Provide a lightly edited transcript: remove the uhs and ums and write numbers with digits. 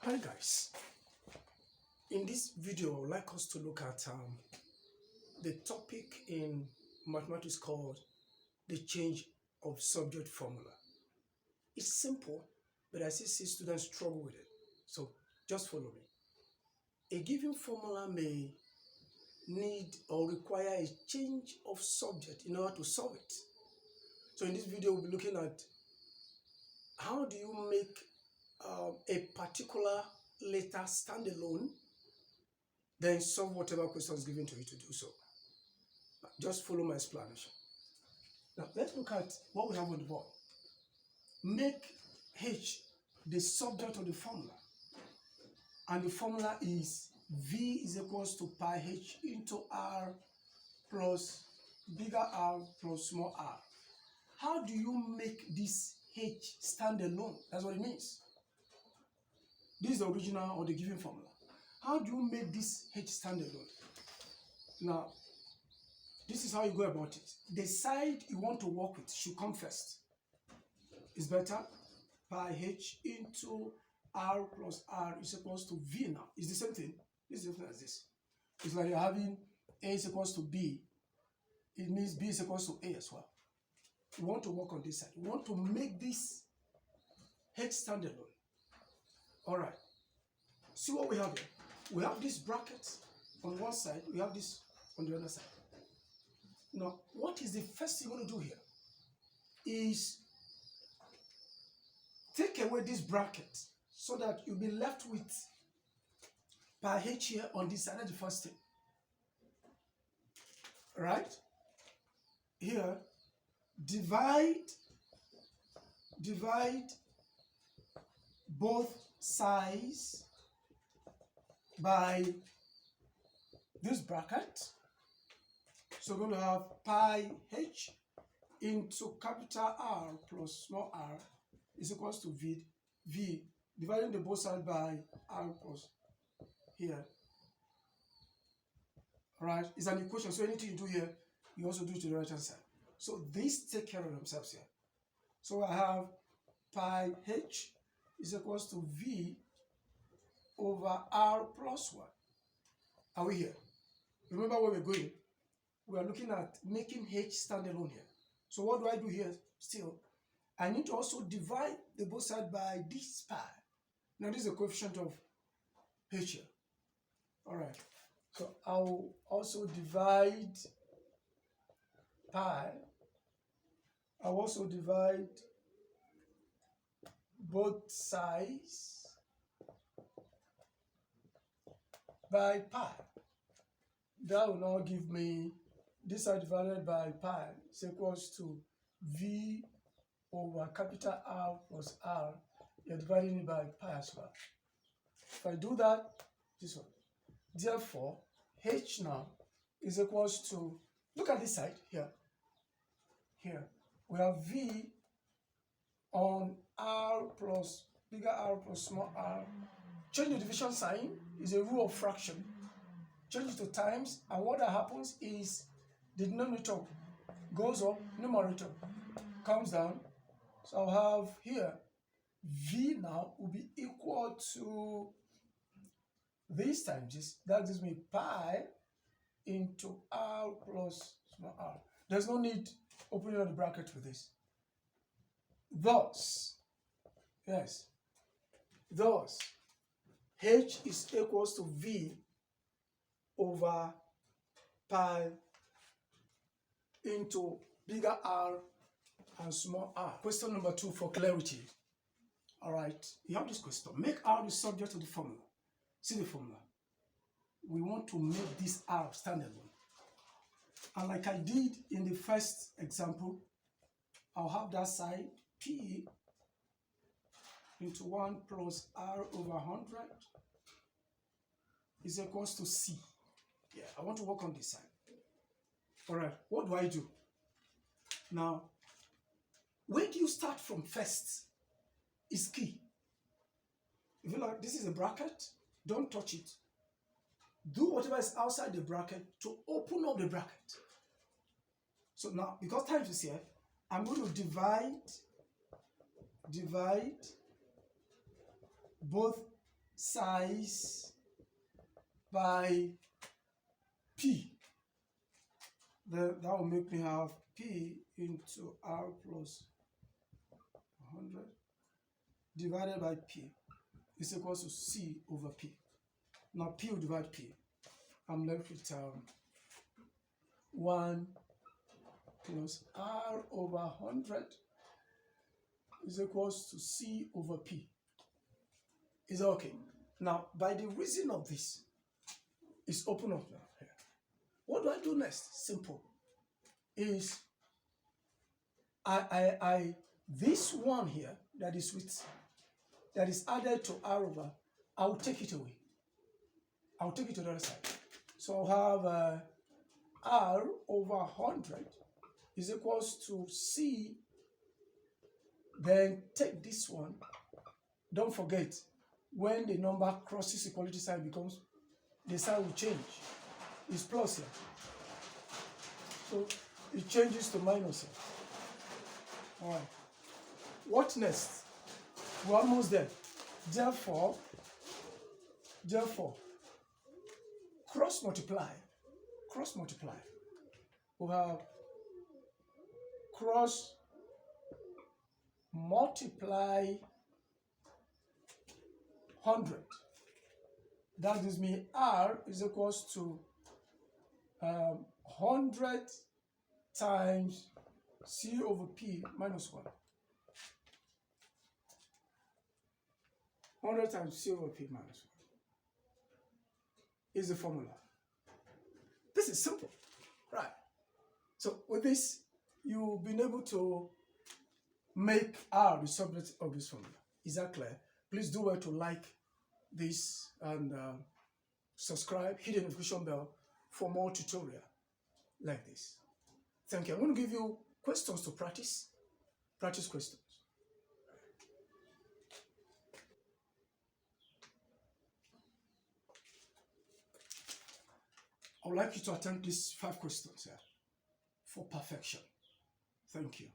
Hi guys, in this video I would like us to look at the topic in mathematics called the change of subject formula. It's simple, but I see students struggle with it, so just follow me. A given formula may need or require a change of subject in order to solve it. So in this video we'll be looking at how do you make a particular letter stand alone, then solve whatever question is given to you to do so. Just follow my explanation. Now let's look at what we have on the board. Make H the subject of the formula, and the formula is V is equals to pi H into R plus bigger R plus small r. How do you make this H stand alone? That's what it means. This is the original or the given formula. How do you make this H stand alone? Now, this is how you go about it. The side you want to work with should come first. It's better. Pi H into R plus R is equals to V now. It's the same thing. It's different as this. It's like you're having A is equals to B. It means B is equals to A as well. We want to work on this side. We want to make this H stand alone. All right. See what we have here. We have this bracket on one side. We have this on the other side. Now, what is the first thing you want to do here? Is take away this bracket so that you'll be left with pi H here on this side. That's the first thing. Right? Here, divide both sides by this bracket. So we're going to have pi H into capital R plus small r is equals to V, dividing the both sides by R plus here. Alright, it's an equation, so anything you do here, you also do it to the right hand side. So these take care of themselves here. So I have pi H is equals to V over R plus 1. Are we here? Remember where we're going? We are looking at making H stand alone here. So what do I do here still? I need to also divide the both sides by this pi. Now this is the coefficient of H here. Alright. So I'll also divide pi. I'll also divide both sides by pi. That will now give me this side divided by pi is equals to V over capital R plus R. You're dividing it by pi as well. If I do that, this one. Therefore, H now is equals to, look at this side here. Here, we have V on R plus bigger R plus small r. Change the division sign is a rule of fraction. Change it to times, and what that happens is the denominator goes up, numerator comes down. So I'll have here V now will be equal to this times this. That gives me pi into R plus small r. There's no need opening up the bracket for this. Thus, H is equals to V over pi into bigger R and small r. Question number 2 for clarity. All right, you have this question. Make R the subject of the formula. See the formula. We want to make this R stand alone. And like I did in the first example, I'll have that side P into 1 plus R over 100 is equals to C. Yeah, I want to work on this side. All right, what do I do? Now, where do you start from first is key. If you like, this is a bracket, don't touch it. Do whatever is outside the bracket to open up the bracket. So now, because time is here, I'm going to divide both size by P. Then that will make me have P into R plus 100 divided by P is equal to C over P. Now P will divide P. I'm left with 1 plus R over 100 is equals to C over P. Is that okay? Now, by the reason of this, it's open up now here. What do I do next? Simple. Is this one here that is added to R over, I'll take it away. I'll take it to the other side. So I'll have R over 100 is equals to C. Then take this one. Don't forget, when the number crosses equality sign, becomes, the sign will change. It's plus here. So it changes to minus here. All right. What next? We're almost there. Therefore, cross multiply. We have cross multiply 100. That gives me R is equals to 100 times C over P minus 1. 100 times C over P minus 1 is the formula. This is simple, right? So with this, you've been able to make R the subject of this formula. Is that clear? Please do well to like this and subscribe, hit the notification bell for more tutorial like this. Thank you. I'm going to give you questions to practice. Practice questions. I would like you to attempt these 5 questions here for perfection. Thank you.